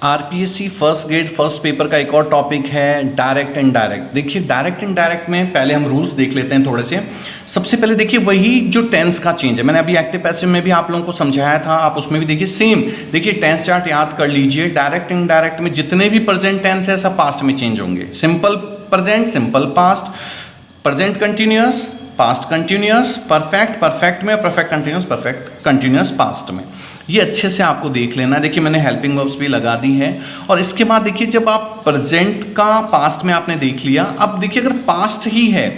RPSC first grade first paper का एक और टॉपिक है डायरेक्ट एंड डायरेक्ट। देखिए डायरेक्ट एंड डायरेक्ट में पहले हम रूल्स देख लेते हैं थोड़े से। सबसे पहले देखिए वही जो टेंस का चेंज है, मैंने अभी एक्टिव पैसिव में भी आप लोगों को समझाया था, आप उसमें भी देखिए सेम। देखिए टेंस चार्ट याद कर लीजिए, डायरेक्ट एंड डायरेक्ट में जितने भी प्रेजेंट टेंस है सब पास्ट में चेंज होंगे। Simple present, simple past, present continuous, past continuous, perfect, perfect में, perfect continuous, perfect continuous past में। ये अच्छे से आपको देख लेना है। देखिए मैंने हेल्पिंग वर्ब्स भी लगा दी है। और इसके बाद देखिए जब आप प्रेजेंट का पास्ट में आपने देख लिया, अब देखिए अगर पास्ट ही है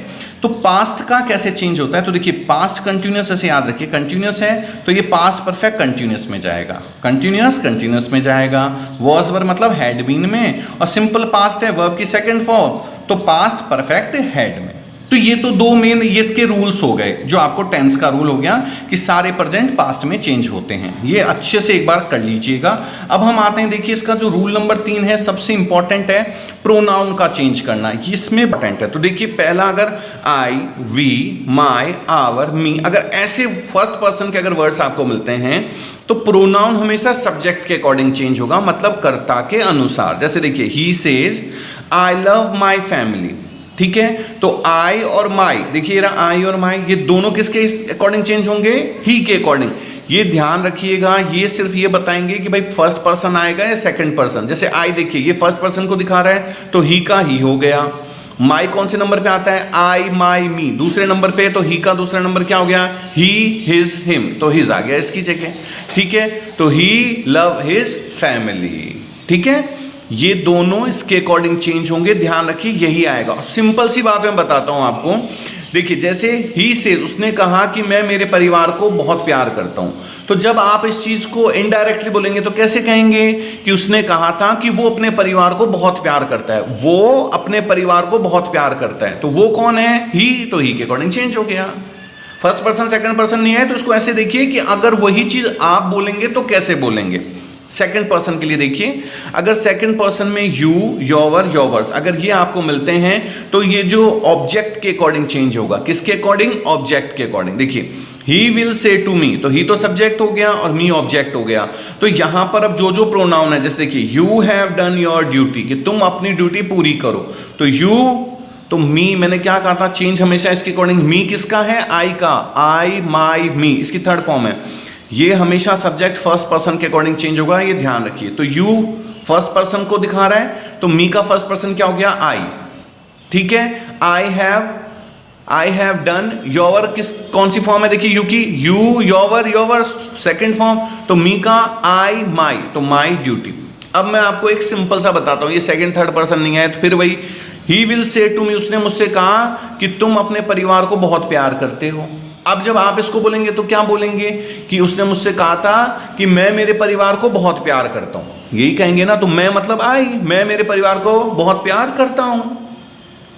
तो पास्ट का कैसे चेंज होता है। तो देखिए पास्ट कंटिन्यूअस ऐसे याद रखिए, कंटिन्यूअस है तो ये पास्ट परफेक्ट कंटिन्यूअस में जाएगा, कंटिन्यूअस कंटिन्यूअस में जाएगा। वॉज वर मतलब हैड बीन में, और सिंपल पास्ट है वर्ब की सेकंड फॉर्म तो पास्ट परफेक्ट हैड में। तो ये तो दो मेन ये इसके रूल्स हो गए, जो आपको टेंस का रूल हो गया कि सारे प्रेजेंट पास्ट में चेंज होते हैं। ये अच्छे से एक बार कर लीजिएगा। अब हम आते हैं, देखिए इसका जो रूल नंबर 3 है सबसे इंपॉर्टेंट है प्रोनाउन का चेंज करना, इसमें इंपॉर्टेंट है। तो देखिए पहला अगर आई, वी, माई, आवर, मी, अगर ऐसे फर्स्ट पर्सन के अगर वर्ड्स आपको मिलते हैं तो प्रोनाउन हमेशा सब्जेक्ट के अकॉर्डिंग चेंज होगा, मतलब कर्ता के अनुसार। जैसे देखिए he says I love my family, ठीक है। तो आई और माई, देखिए आई और माई ये दोनों किसके अकॉर्डिंग चेंज होंगे, ही के अकॉर्डिंग। ये ध्यान रखिएगा, ये सिर्फ ये बताएंगे कि भाई फर्स्ट पर्सन आएगा या सेकंड पर्सन। जैसे आई देखिए ये फर्स्ट पर्सन को दिखा रहा है तो ही का ही हो गया। माई कौन से नंबर पे आता है, आई, माई, मी दूसरे नंबर पे, तो ही का दूसरा नंबर क्या हो गया, ही, हिज, हिम, तो हिज आ गया इसकी जगह, ठीक है। तो ही लव हिज फैमिली, ठीक है। ये दोनों इसके अकॉर्डिंग चेंज होंगे, ध्यान रखिए यही आएगा। सिंपल सी बात मैं बताता हूं आपको। देखिए जैसे ही से उसने कहा कि मैं मेरे परिवार को बहुत प्यार करता हूं, तो जब आप इस चीज को इनडायरेक्टली बोलेंगे तो कैसे कहेंगे कि उसने कहा था कि वो अपने परिवार को बहुत प्यार करता है, वो अपने परिवार को बहुत प्यार करता है। तो वो कौन है, ही, तो ही के अकॉर्डिंग चेंज हो गया। फर्स्ट पर्सन सेकंड पर्सन नहीं है, तो इसको ऐसे देखिए कि अगर वही चीज आप बोलेंगे तो कैसे बोलेंगे। सेकंड पर्सन के लिए देखिए, अगर सेकंड पर्सन में यू, योवर, योवर्स अगर ये आपको मिलते हैं तो ये जो ऑब्जेक्ट के अकॉर्डिंग चेंज होगा, किसके अकॉर्डिंग, ऑब्जेक्ट के अकॉर्डिंग। देखिए ही विल से टू मी, तो ही तो सब्जेक्ट हो गया और मी ऑब्जेक्ट हो गया। तो यहां पर अब जो जो प्रोनाउन है, जैसे देखिए you have done your duty, कि तुम अपनी ड्यूटी पूरी करो, तो यू, तो मी मैंने क्या कहा था, चेंज हमेशा इसके अकॉर्डिंग। मी किसका है, आई का, आई, माई, मी इसकी थर्ड फॉर्म है। ये हमेशा सब्जेक्ट फर्स्ट पर्सन के अकॉर्डिंग चेंज होगा, ये ध्यान रखिए। तो यू फर्स्ट पर्सन को दिखा रहा है तो मी का फर्स्ट पर्सन क्या हो गया, आई, ठीक है। आई हैव डन, योवर किस कौन सी फॉर्म है, देखिए यू की, यू, योवर, योवर सेकंड फॉर्म, तो मी का आई, माई, तो माई ड्यूटी। अब मैं आपको एक सिंपल सा बताता हूं, ये सेकंड थर्ड पर्सन नहीं है, तो फिर वही ही विल से टू मी, उसने मुझसे कहा कि तुम अपने परिवार को बहुत प्यार करते हो। अब जब आप इसको बोलेंगे तो क्या बोलेंगे कि उसने मुझसे कहा था कि मैं मेरे परिवार को बहुत प्यार करता हूं, यही कहेंगे ना। तो मैं मतलब आई, मैं मेरे परिवार को बहुत प्यार करता हूं,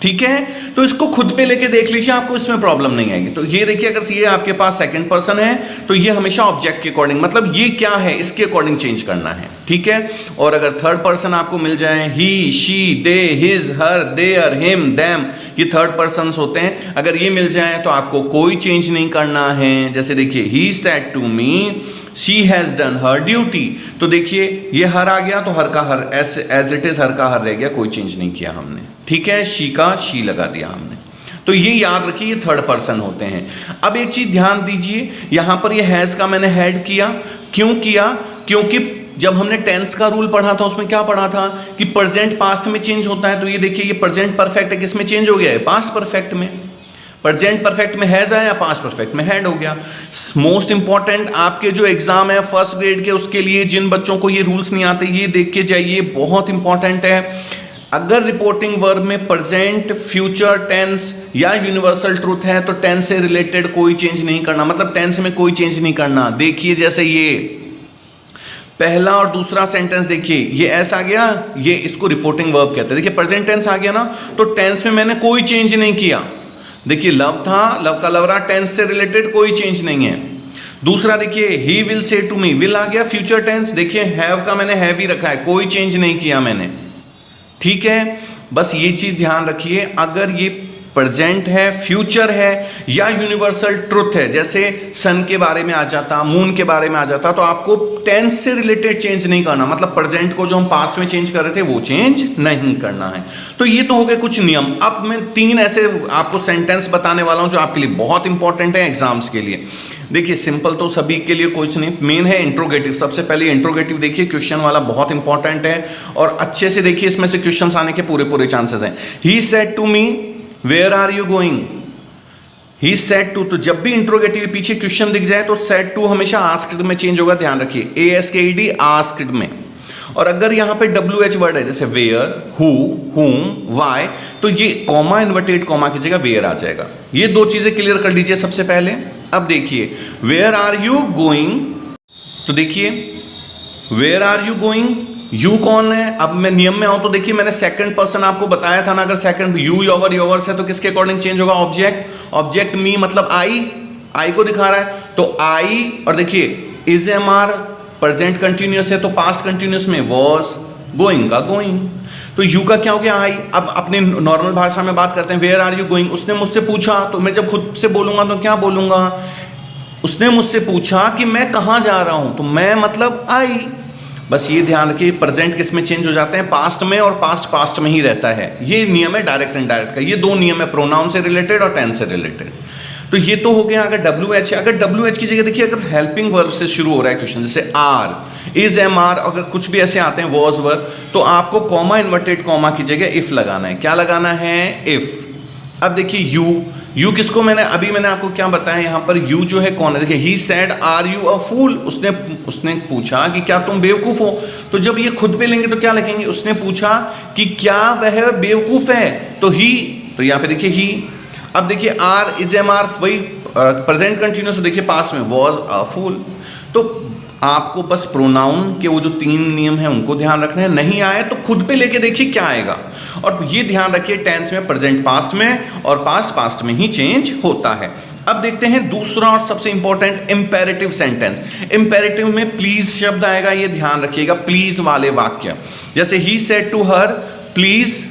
ठीक है। तो इसको खुद पे लेके देख लीजिए, आपको इसमें प्रॉब्लम नहीं आएगी। तो ये देखिए अगर ये आपके पास सेकंड पर्सन है तो ये हमेशा ऑब्जेक्ट के अकॉर्डिंग, मतलब ये क्या है इसके अकॉर्डिंग चेंज करना है, ठीक है। और अगर थर्ड पर्सन आपको मिल जाए, he, she, they, his, her, their, him, them, ये थर्ड पर्सन होते हैं। अगर ये मिल जाए तो आपको कोई चेंज नहीं करना है। जैसे देखिए he said to me she has done her duty, तो देखिए ये हर आ गया तो हर का her as it is her का हर रह गया, कोई चेंज नहीं किया हमने, ठीक है। शी का शी लगा दिया हमने। तो ये याद रखिए ये थर्ड पर्सन होते हैं। अब एक चीज ध्यान दीजिए, यहां पर ये हैज का मैंने हैड किया, क्यों किया, क्योंकि जब हमने टेंस का रूल पढ़ा था उसमें क्या पढ़ा था कि प्रेजेंट पास्ट में चेंज होता है। तो ये देखिए ये प्रेजेंट परफेक्ट है, किसमें चेंज हो गया है, पास्ट परफेक्ट में। प्रेजेंट परफेक्ट में हैज आया, पास्ट परफेक्ट में हैड हो गया। मोस्ट इंपॉर्टेंट आपके जो एग्जाम है फर्स्ट ग्रेड के, उसके लिए जिन बच्चों को ये रूल्स नहीं आते ये देख के जाइए, बहुत इंपॉर्टेंट है। अगर रिपोर्टिंग वर्ब में प्रेजेंट, फ्यूचर टेंस या यूनिवर्सल ट्रूथ है तो टेंस से रिलेटेड कोई चेंज नहीं करना, मतलब टेंस में कोई चेंज नहीं करना। देखिए जैसे ये पहला और दूसरा सेंटेंस देखिए, ये ऐसा आ गया, ये इसको रिपोर्टिंग वर्ब कहते हैं। देखिए प्रेजेंट टेंस आ गया ना, तो टेंस में मैंने कोई चेंज नहीं किया। देखिए लव था, लव का लव रहा, टेंस से रिलेटेड कोई चेंज नहीं है। दूसरा देखिए he will say to me, will आ गया फ्यूचर टेंस, देखिए हैव का मैंने हैव ही रखा है, कोई चेंज नहीं किया मैंने, ठीक है। बस ये चीज ध्यान रखिए, अगर ये प्रेजेंट है, फ्यूचर है, या यूनिवर्सल ट्रुथ है, जैसे सन के बारे में आ जाता, मून के बारे में आ जाता, तो आपको टेंस से रिलेटेड चेंज नहीं करना, मतलब प्रेजेंट को जो हम पास्ट में चेंज कर रहे थे वो चेंज नहीं करना है। तो ये तो हो गए कुछ नियम। अब मैं 3 ऐसे आपको सेंटेंस बताने वाला हूं जो आपके लिए बहुत इंपॉर्टेंट है एग्जाम्स के लिए। देखिए सिंपल तो सभी के लिए कुछ नहीं, मेन है इंट्रोगेटिव। सबसे पहले इंट्रोगेटिव देखिए, क्वेश्चन वाला बहुत इंपॉर्टेंट है और अच्छे से देखिए, इसमें से क्वेश्चंस आने के पूरे चांसेस हैं। He said to me where are you going, he said to. तो जब भी इंट्रोगेटिव पीछे क्वेश्चन दिख जाए तो सेड टू हमेशा आस्क्ड में चेंज होगा, ध्यान रखिए, ASKED आस्क्ड में। और अगर यहां पे WH वर्ड है जैसे वेयर, हु, हुम, वाई, तो ये कॉमा इन्वर्टेड कॉमा की जगह वेयर आ जाएगा। ये 2 चीजें क्लियर कर लीजिए सबसे पहले। अब देखिए वेयर आर यू गोइंग, तो देखिए where are you going, you कौन है। अब मैं नियम में आऊं तो देखिए, मैंने सेकंड पर्सन आपको बताया था ना, अगर सेकंड यू, योवर, योवर्स है तो किसके अकॉर्डिंग चेंज होगा, ऑब्जेक्ट मी, मतलब आई को दिखा रहा है तो आई। और देखिए इज MR प्रेजेंट कंटिन्यूअस है तो पास्ट कंटिन्यूअस में वॉज, गोइंग का गोइंग, तो यू का क्या हो गया, आई। अब अपने नॉर्मल भाषा में बात करते हैं, वेयर आर यू गोइंग, उसने मुझसे पूछा, तो मैं जब खुद से बोलूंगा तो क्या बोलूंगा, उसने मुझसे पूछा कि मैं कहां जा रहा हूं, तो मैं मतलब आई। बस ये ध्यान रखिए, प्रेजेंट किस में चेंज हो जाते हैं, पास्ट में, और पास्ट में ही रहता है। ये नियम है डायरेक्ट इनडायरेक्ट का, ये 2 नियम है, प्रोनाउन से रिलेटेड और टेंस से रिलेटेड। तो ये तो हो गया। अगर WH है, अगर WH की जगह देखिए, अगर हेल्पिंग वर्ब से शुरू हो रहा है क्वेश्चन, जैसे आर, इज MR, अगर कुछ भी ऐसे आते हैं वॉज वर्ब, तो आपको कॉमा इन्वर्टेड कॉमा की जगह इफ लगाना है। क्या लगाना है, इफ। अब देखिए यू किसको, मैंने आपको क्या बताया, यहां पर यू जो है कौन है, देखिए he said are you a fool, उसने पूछा कि क्या तुम बेवकूफ हो। तो जब ये खुद पे लेंगे तो क्या लिखेंगे, उसने पूछा कि क्या वह बेवकूफ है, तो ही, तो यहां पे देखिए ही। अब देखिए आर, इज MR, वही प्रेजेंट कंटिन्यूअस, देखिए पास्ट में वॉज अ फूल। तो आपको बस प्रोनाउन के वो जो 3 नियम हैं उनको ध्यान रखना है, नहीं आए तो खुद पे लेके देखिए क्या आएगा। और ये ध्यान रखिए, टेंस में प्रेजेंट पास्ट में और पास्ट में ही चेंज होता है। अब देखते हैं दूसरा और सबसे इंपॉर्टेंट, इंपेरेटिव सेंटेंस। इंपेरेटिव में प्लीज शब्द आएगा, ये ध्यान रखिएगा, प्लीज वाले वाक्य। जैसे he said to her please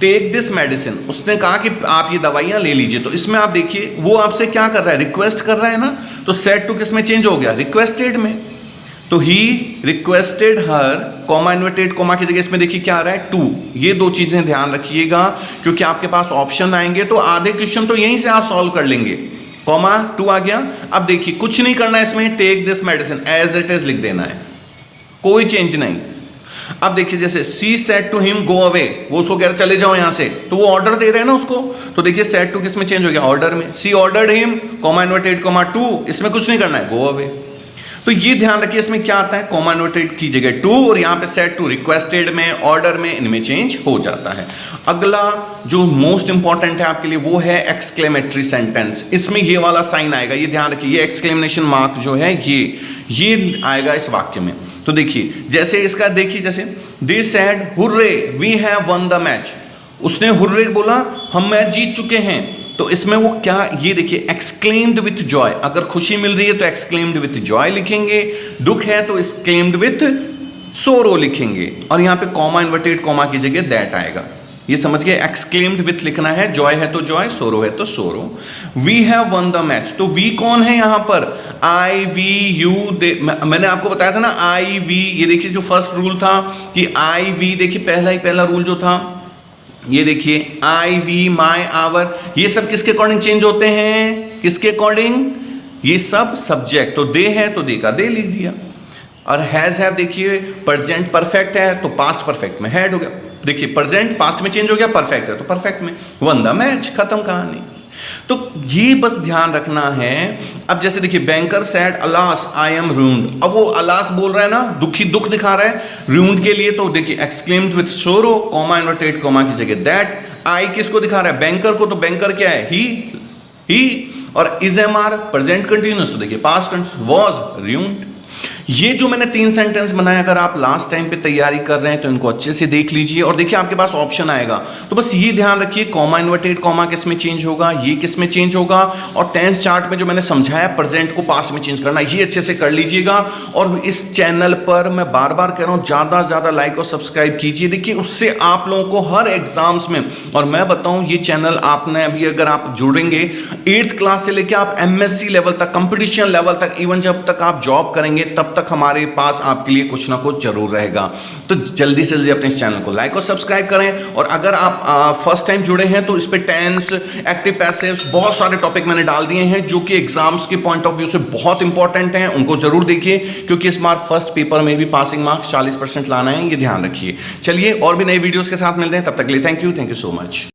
take this medicine, उसने कहा कि आप ये दवाइयां ले लीजिए। तो इसमें आप देखिए वो आपसे क्या कर रहा है, रिक्वेस्ट कर रहा है ना, तो सेड टू किस में चेंज हो गया, रिक्वेस्टेड में। तो he requested her, comma inverted comma की जगह इसमें देखिए क्या आ रहा है, टू। ये 2 चीजें ध्यान रखिएगा, क्योंकि आपके पास ऑप्शन आएंगे तो आधे क्वेश्चन तो यहीं से आप सॉल्व कर लेंगे। कॉमा टू आ गया। अब देखिए कुछ नहीं करना है इसमें, take this medicine as it is लिख देना है, कोई चेंज नहीं। अब देखिए जैसे she said to him go away, वो उसको कह रहे चले जाओ यहां से, तो वो ऑर्डर दे रहे हैं ना उसको। तो देखिए सेड टू किस में चेंज हो गया, ऑर्डर में। She ordered him, comma inverted comma to, इसमें कुछ नहीं करना है, गो अवे। तो ये ध्यान रखिए, इसमें क्या आता है, कॉमा इन्वर्टेड की जगह टू, और यहां पे सेड टू रिक्वेस्टेड में, ऑर्डर में, इनमें चेंज हो जाता है। अगला जो मोस्ट इंपॉर्टेंट है आपके लिए वो है एक्सक्लेमेटरी सेंटेंस। इसमें ये वाला साइन आएगा, ये ध्यान रखिए, ये एक्सक्लेमेशन मार्क जो है ये आएगा इस वाक्य में। तो देखिए जैसे इसका देखिए, जैसे they said hurray we have won the match, उसने हुर्रे बोला, हम मैच जीत चुके हैं। तो इसमें वो क्या, ये देखिए एक्सक्लेम्ड विथ जॉय, अगर खुशी मिल रही है तो एक्सक्लेम्ड विथ जॉय लिखेंगे, दुख है तो एक्सक्लेम्ड विथ सोरो लिखेंगे, और यहां पे कॉमा इन्वर्टेड कॉमा की जगह दैट आएगा। ये समझ गए, एक्सक्लेम्ड विथ लिखना है, जॉय है तो जॉय, सोरो है तो sorrow. We have won the match, तो वी कौन है यहां पर, आई वी यू दे। मैंने आपको बताया था ना आई वी, ये देखिए जो फर्स्ट रूल था कि आई वी, देखिए पहला रूल जो था, ये देखिए आई वी माई आवर, ये सब किसके अकॉर्डिंग चेंज होते हैं, किसके अकॉर्डिंग, ये सब सब्जेक्ट। तो दे है तो दे का दे लिख दिया, और हैज हैव देखिए प्रेजेंट परफेक्ट है तो पास्ट परफेक्ट में हैड हो गया। देखिए प्रेजेंट पास्ट में चेंज हो गया, परफेक्ट है तो परफेक्ट में, वन द मैच, खत्म कहानी। तो ये बस ध्यान रखना है। अब जैसे देखिए banker said alas I am ruined, अब वो अलास बोल रहा है ना, दुखी, दुख दिखा रहा है, रून्ड के लिए तो देखिए एक्सक्लेम्ड विथ सोरो, कॉमा इन्वर्टेड कॉमा की जगह दैट। आई किसको दिखा रहा है, बैंकर को, तो बैंकर क्या है, ही। और इज MR प्रेजेंट कंटिन्यूअस, तो देखिए पास्ट कंटिन्यूअस, वॉज रून्ड। ये जो मैंने 3 सेंटेंस बनाए, अगर आप लास्ट टाइम पे तैयारी कर रहे हैं तो इनको अच्छे से देख लीजिए। और देखिए आपके पास ऑप्शन आएगा, तो बस ये ध्यान रखिए कॉमा इन्वर्टेड कॉमा किस में चेंज होगा, ये किस में चेंज होगा, और टेंस चार्ट में जो मैंने समझाया प्रेजेंट को पास्ट में चेंज करना, ये अच्छे से कर लीजिएगा। और इस चैनल पर मैं बार बार कह रहा हूं ज्यादा से ज्यादा लाइक और सब्सक्राइब कीजिए। देखिए उससे आप लोगों को हर एग्जाम्स में, और मैं बताऊं ये चैनल आपने अभी अगर आप जुड़ेंगे 8th क्लास से लेकर आप MSc लेवल तक, कंपटीशन लेवल तक, इवन जब तक आप जॉब करेंगे तब तक हमारे पास आपके लिए कुछ ना कुछ जरूर रहेगा। तो जल्दी से जल्दी अपने इस चैनल को लाइक और सब्सक्राइब करें। और अगर आप फर्स्ट टाइम जुड़े हैं तो इस पे टेंस, एक्टिव पैसिव्स, बहुत सारे टॉपिक मैंने डाल दिए हैं जो कि एग्जाम्स के पॉइंट ऑफ व्यू से बहुत इंपॉर्टेंट हैं, उनको जरूर देखिए, क्योंकि इस बार फर्स्ट पेपर में भी पासिंग मार्क्स 40% लाना है, ये ध्यान रखिए। चलिए और भी नई वीडियोस के साथ मिलते हैं, तब तक के लिए थैंक यू सो मच।